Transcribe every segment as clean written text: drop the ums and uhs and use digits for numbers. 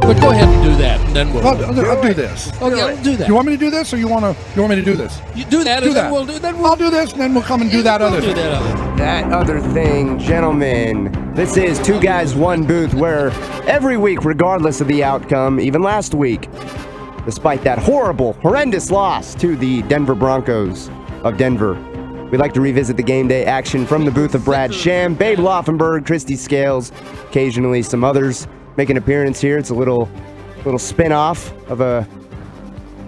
But go ahead and do that, and then we'll. I'll do this. Okay, I'll do that. You want me to do this, or you want me to do this? You do that, and then we'll do that. I'll do this, and then we'll come and do that other thing. That other thing, gentlemen. This is Two Guys, One Booth, where every week, regardless of the outcome, even last week, despite that horrendous loss to the Denver Broncos of Denver, we like to revisit the game day action from the booth of Brad Sham, Babe Laufenberg, Christy Scales, occasionally some others make an appearance here. It's a little spin-off of a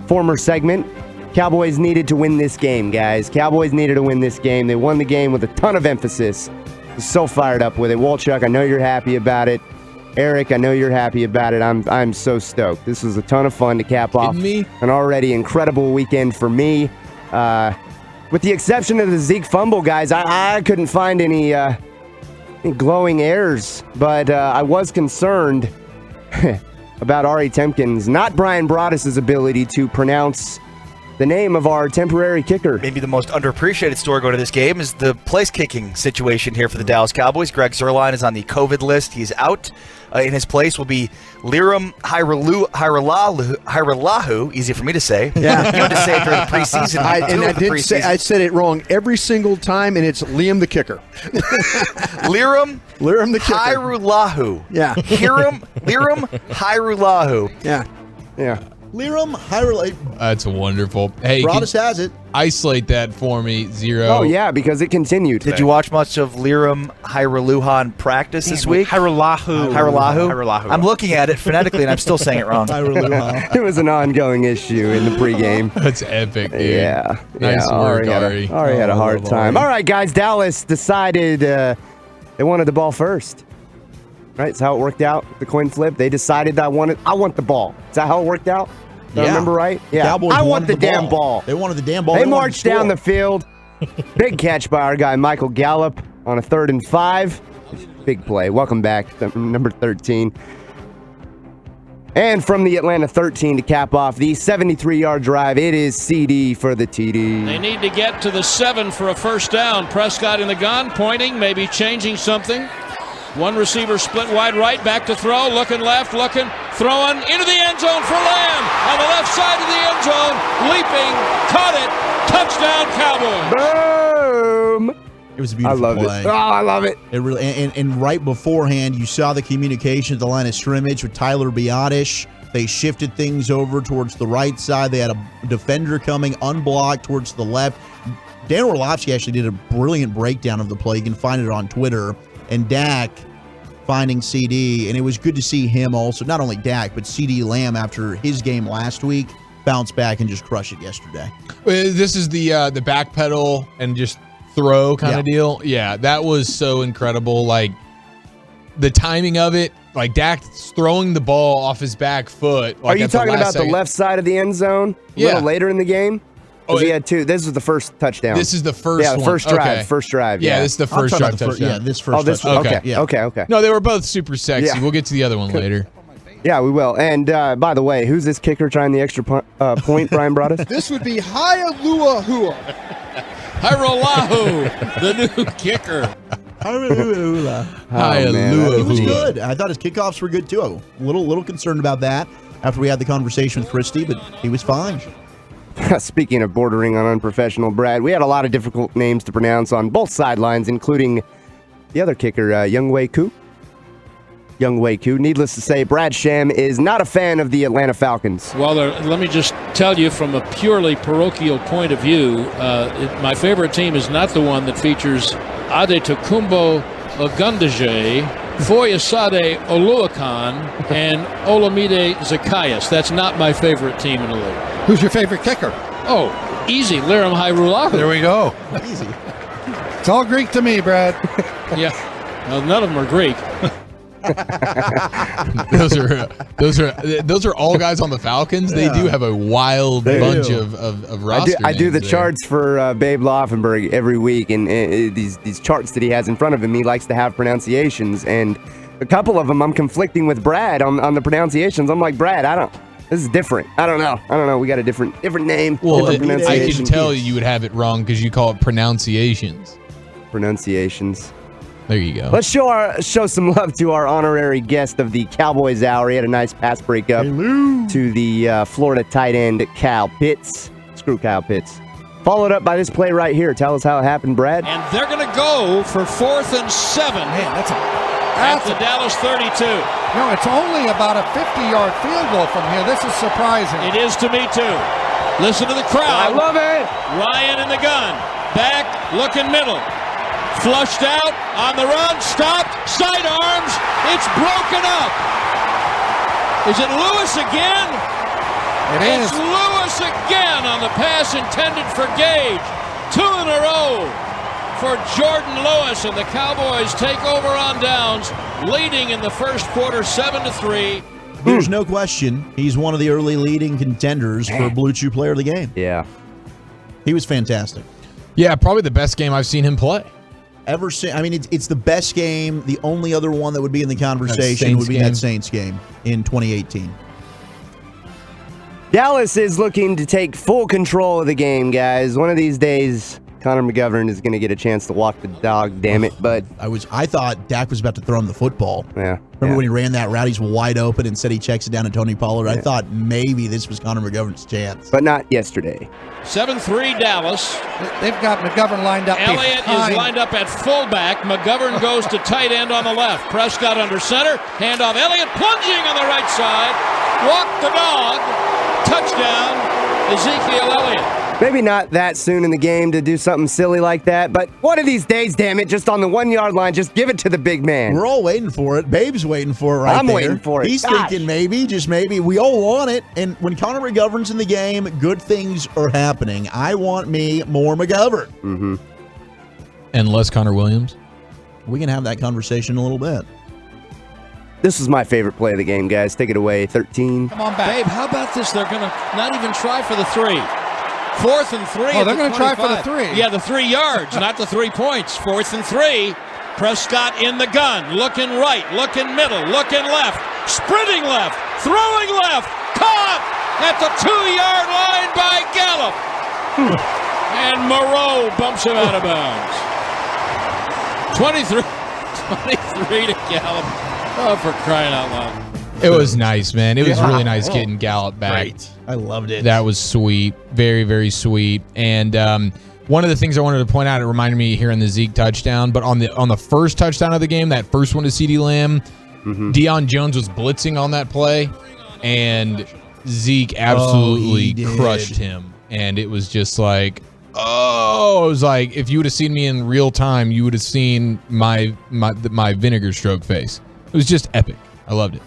former segment. Cowboys needed to win this game, guys. Cowboys needed to win this game. They won the game with a ton of emphasis. So fired up with it. Walchuk, I know you're happy about it. Eric, I know you're happy about it. I'm so stoked. This was a ton of fun to cap off an already incredible weekend for me. With the exception of the Zeke fumble, guys, I couldn't find any glowing errors, but I was concerned about Ari Temkins, not Brian Broaddus' ability to pronounce the name of our temporary kicker. Maybe the most underappreciated story going to this game is the place-kicking situation here for the Dallas Cowboys. Greg Zuerlein is on the COVID list. He's out. In his place will be Lirim Hajrullahu. Easy for me to say. Yeah. You had to say it during the preseason. I said it wrong every single time, and it's Liam the kicker. Lirim the kicker. Hajrullahu. Yeah. Lirim Hajrullahu. Yeah. Lirim Hajrullahu. That's wonderful. Hey, Broaddus has it. Isolate that for me, Zero. Oh, yeah, because it continued. Did you watch much of Lirim Hajrullahu in practice this week? Hajrullahu. I'm looking at it phonetically, and I'm still saying it wrong. It was an ongoing issue in the pregame. That's epic, dude. Yeah. Nice work, Ari. Ari had a hard time. All right, guys, Dallas decided they wanted the ball first. Right? That's how it worked out. The coin flip. They decided I want the ball. Is that how it worked out? Do I remember right? Yeah. Cowboys I want the damn ball. They wanted the damn ball. They marched down the field. Big catch by our guy Michael Gallup on a 3rd and 5. Big play. Welcome back, number 13. And from the Atlanta 13 to cap off the 73-yard drive, it is CD for the TD. They need to get to the 7 for a first down. Prescott in the gun, pointing, maybe changing something. One receiver split wide right, back to throw, looking left, throwing into the end zone for Lamb. On the left side of the end zone, leaping, caught it, touchdown Cowboys. Boom! It was a beautiful play. It. Oh, I love it. It really, and right beforehand, you saw the communication at the line of scrimmage with Tyler Biotish. They shifted things over towards the right side. They had a defender coming unblocked towards the left. Dan Orlovsky actually did a brilliant breakdown of the play. You can find it on Twitter. And Dak finding CD, and it was good to see him also, not only Dak, but CD Lamb after his game last week, bounce back and just crush it yesterday. This is the back pedal and just throw kind of deal. Yeah, that was so incredible. Like, the timing of it, like Dak throwing the ball off his back foot. Like, are you talking about the left side of the end zone a little later in the game? Oh, he had two. This was the first touchdown. This is the first one. Yeah, first drive. Okay. First drive. Yeah, this is the first drive touchdown. This first touchdown. Okay. Yeah. Okay. No, they were both super sexy. Yeah. We'll get to the other one later. Yeah, we will. And by the way, who's this kicker trying the extra point, Brian Broaddus? This would be Hajrullahu, the new kicker. Hajrullahu. He was good. I thought his kickoffs were good, too. A little concerned about that after we had the conversation with Christy, but he was fine. Speaking of bordering on unprofessional, Brad, we had a lot of difficult names to pronounce on both sidelines, including the other kicker, Younghoe Koo. Needless to say, Brad Sham is not a fan of the Atlanta Falcons. Well, let me just tell you from a purely parochial point of view, my favorite team is not the one that features Adetokunbo Ogundeje, Foyesade Oluwakan, and Olamide Zacchaeus. That's not my favorite team in the league. Who's your favorite kicker? Oh, easy, Lirim Hajrullahu. There we go. Easy. It's all Greek to me, Brad. Yeah, well, none of them are Greek. those are all guys on the Falcons. They do have a wild bunch of roster I do the names charts for Babe Laufenberg every week, and these charts that he has in front of him, he likes to have pronunciations, and a couple of them I'm conflicting with Brad on the pronunciations. I'm like, Brad, this is different. I don't know. We got a different name. Well, different pronunciation. I can tell you would have it wrong because you call it pronunciations. Pronunciations. There you go. Let's show some love to our honorary guest of the Cowboys Hour. He had a nice pass breakup to the Florida tight end, Kyle Pitts. Screw Kyle Pitts. Followed up by this play right here. Tell us how it happened, Brad. And they're going to go for 4th and 7. Man, that's at the Dallas 32. No, it's only about a 50-yard field goal from here. This is surprising. It is to me, too. Listen to the crowd. I love it. Ryan in the gun. Back, looking middle. Flushed out, on the run, stopped, sidearms. It's broken up. Is it Lewis again? It's Lewis again on the pass intended for Gage. 2 in a row for Jordan Lewis, and the Cowboys take over on downs, leading in the first quarter 7-3. There's no question he's one of the early leading contenders for Blue Chew Player of the Game. Yeah. He was fantastic. Yeah, probably the best game I've seen him play. Ever since, I mean, it's the best game. The only other one that would be in the conversation would be that Saints game in 2018. Dallas is looking to take full control of the game, guys. One of these days, Connor McGovern is going to get a chance to walk the dog, damn it. But I thought Dak was about to throw him the football. Yeah. Remember when he ran that route? He's wide open and said he checks it down to Tony Pollard. Yeah. I thought maybe this was Connor McGovern's chance. But not yesterday. 7-3 Dallas. They've got McGovern lined up. Elliott is lined up at fullback. McGovern goes to tight end on the left. Prescott under center. Handoff. Elliott plunging on the right side. Walk the dog. Touchdown, Ezekiel Elliott. Maybe not that soon in the game to do something silly like that, but one of these days, damn it, just on the 1-yard line, just give it to the big man. We're all waiting for it. Babe's waiting for it I'm there. waiting for it. He's Gosh. thinking maybe, just maybe. We all want it. And when Connor McGovern's in the game, good things are happening. I want me more McGovern. Mm-hmm. And less Connor Williams. We can have that conversation in a little bit. This was my favorite play of the game, guys. Take it away, 13. Come on back. Babe, how about this? They're going to not even try for the 3. 4th and 3. Oh, they're going to try for the 3. Yeah, the 3 yards, not the 3 points. 4th and 3. Prescott in the gun, looking right, looking middle, looking left, sprinting left, throwing left, caught at the 2-yard line by Gallup. And Moreau bumps him out of bounds. 23 to Gallup. Oh, for crying out loud. It was nice, man. It was really nice getting Gallup back. Right. I loved it. That was sweet. Very, very sweet. And one of the things I wanted to point out, it reminded me here in the Zeke touchdown, but on the first touchdown of the game, that first one to CeeDee Lamb, Deion Jones was blitzing on that play, and Zeke absolutely crushed him. And it was just like, it was like, if you would have seen me in real time, you would have seen my vinegar stroke face. It was just epic. I loved it.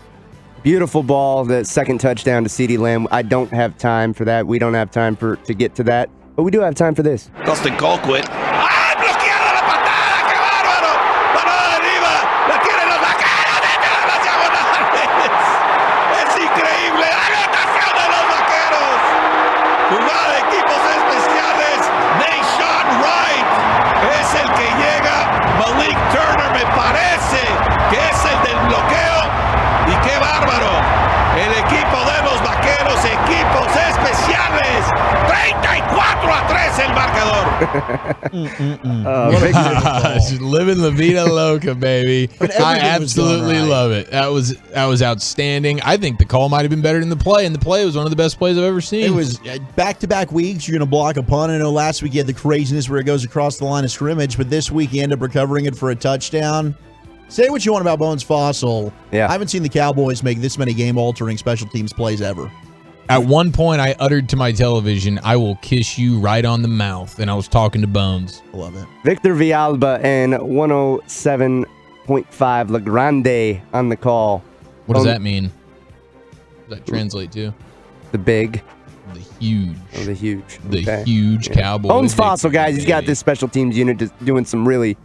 Beautiful ball, the second touchdown to CeeDee Lamb. I don't have time for that. We don't have time to get to that, but we do have time for this. Dustin Colquitt. ¡Ah, bloqueada la patada! ¡Qué bárbaro! ¡Parada arriba! ¡La tienen los vaqueros! ¡Déjenla las diagonales! ¡Es increíble! ¡Anotación de los vaqueros! Jugada de equipos especiales. Nation Wright es el que llega. Malik Turner me parece que es el del bloqueo. ¡Y qué bárbaro! El equipo de los vaqueros, equipos especiales. 34-3 el marcador. Living La Vida Loca, baby. I absolutely love it. That was outstanding. I think the call might have been better than the play, and the play was one of the best plays I've ever seen. It was back-to-back weeks. You're going to block a punt. I know last week you had the craziness where it goes across the line of scrimmage, but this week you end up recovering it for a touchdown. Say what you want about Bones Fossil. Yeah. I haven't seen the Cowboys make this many game-altering special teams plays ever. At one point, I uttered to my television, "I will kiss you right on the mouth," and I was talking to Bones. I love it. Victor Villalba and 107.5 La Grande on the call. What does that mean? What does that translate to? The big. The huge. Oh, the huge. The Okay. huge Cowboys. Bones Fossil, guys. He's got this special teams unit just doing some really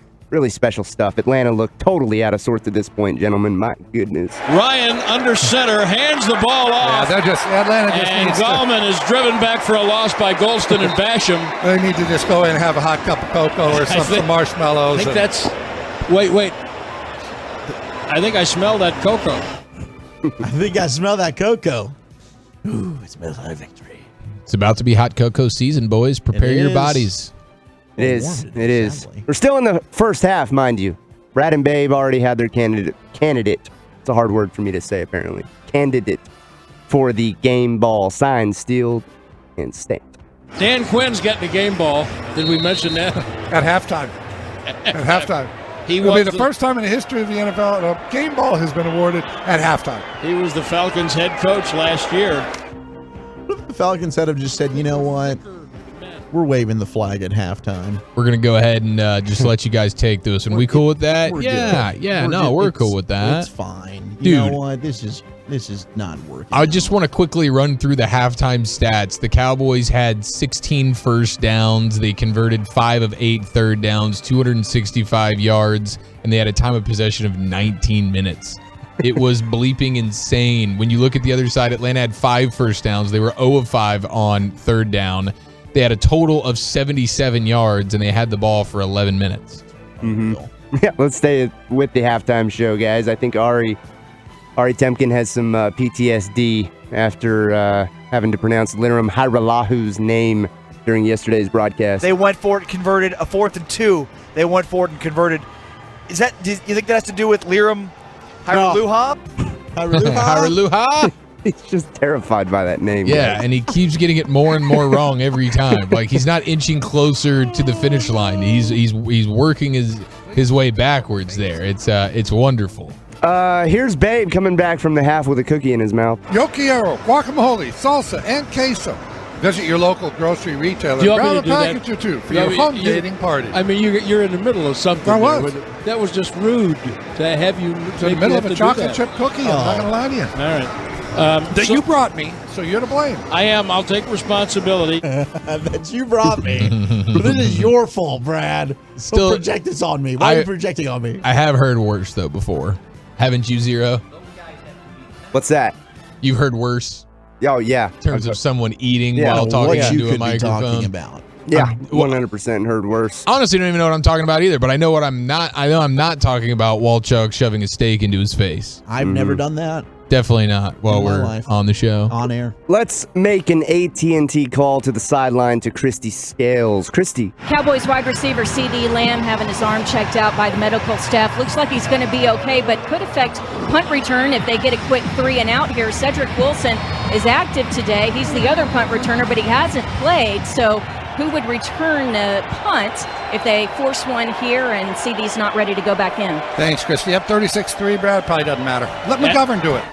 special stuff. Atlanta looked totally out of sorts at this point, gentlemen. My goodness. Ryan under center hands the ball off. Yeah, Atlanta just and needs Gallman is driven back for a loss by Golston and Basham. They need to just go in and have a hot cup of cocoa or some marshmallows. I think that's. Wait. I think I smell that cocoa. I think I smell that cocoa. Ooh, it smells like victory. It's about to be hot cocoa season, boys. Prepare your bodies. It is. We're still in the first half, mind you. Brad and Babe already had their candidate. It's a hard word for me to say, apparently. Candidate for the game ball, signed, sealed, and stamped. Dan Quinn's getting the game ball. Did we mention that? At halftime. At halftime. It'll be the first time in the history of the NFL a game ball has been awarded at halftime. He was the Falcons head coach last year. What if the Falcons had just said, you know what? We're waving the flag at halftime. We're going to go ahead and just let you guys take this. And we cool with that? Yeah, we're cool with that. It's fine. Dude. You know what? This is not working. I just want to quickly run through the halftime stats. The Cowboys had 16 first downs. They converted 5 of 8 third downs, 265 yards, and they had a time of possession of 19 minutes. It was bleeping insane. When you look at the other side, Atlanta had 5 first downs. They were 0 of 5 on third down. They had a total of 77 yards, and they had the ball for 11 minutes. Mm-hmm. Yeah, let's stay with the halftime show, guys. I think Ari Temkin has some PTSD after having to pronounce Lirim Hajrullahu name during yesterday's broadcast. They went for it, converted a 4th and 2. They went for it and converted. Do you think that has to do with Lirim Hajrullahu? Hajrullahu? He's just terrified by that name. Yeah, guys. and he keeps getting it more and more wrong every time. Like, he's not inching closer to the finish line. He's working his way backwards there. It's wonderful. Here's Babe coming back from the half with a cookie in his mouth. Yo quiero guacamole, salsa, and queso. Visit your local grocery retailer. Grab a package or two for your home dating party. I mean, you're in the middle of something. I was. That was just rude to have you. It's in the middle of a chocolate chip cookie. I'm not going to lie to you. All right. You brought me, so you're to blame. I am. I'll take responsibility. That you brought me. This is your fault, Brad. Don't project this on me. Why are you projecting on me? I have heard worse, though, before. Haven't you, Zero? What's that? You've heard worse? Oh, yeah. In terms of someone eating while talking into a microphone. Talking about. Yeah, 100% heard worse. Honestly, I don't even know what I'm talking about either, but I know what I'm not. I know I'm not talking about Walchuk shoving a steak into his face. I've never done that. Definitely not while we're on the show. On air. Let's make an AT&T call to the sideline to Christy Scales. Christy. Cowboys wide receiver C.D. Lamb having his arm checked out by the medical staff. Looks like he's going to be okay, but could affect punt return if they get a quick 3 and out here. Cedric Wilson is active today. He's the other punt returner, but he hasn't played, so who would return the punt if they force one here and CD's not ready to go back in? Thanks, Christy. Up 36-3, Brad. Probably doesn't matter. Let McGovern do it.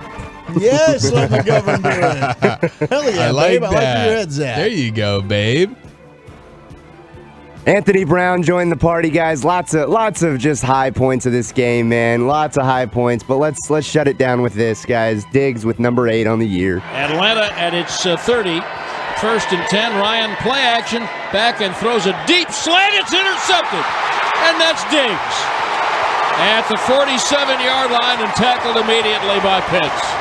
Yes, let McGovern do it. Hell yeah, I like Babe. that. I like where your head's at. There you go, Babe. Anthony Brown joined the party, guys. Lots of just high points of this game, man. Lots of high points, but let's shut it down with this, guys. Diggs with number 8 on the year. Atlanta at its 30. 1st and 10. Ryan play action. Back and throws a deep slant. It's intercepted. And that's Diggs at the 47-yard line and tackled immediately by Pitts.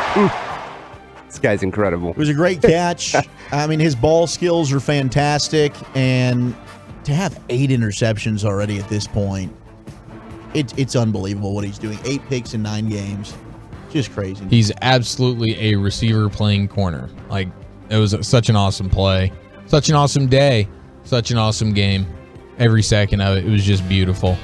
This guy's incredible. It was a great catch. I mean, his ball skills are fantastic, and to have 8 interceptions already at this point, it's unbelievable what he's doing. 8 picks in 9 games. Just crazy. He's absolutely a receiver playing corner. Like, it was such an awesome play. Such an awesome day. Such an awesome game. Every second of it. It was just beautiful.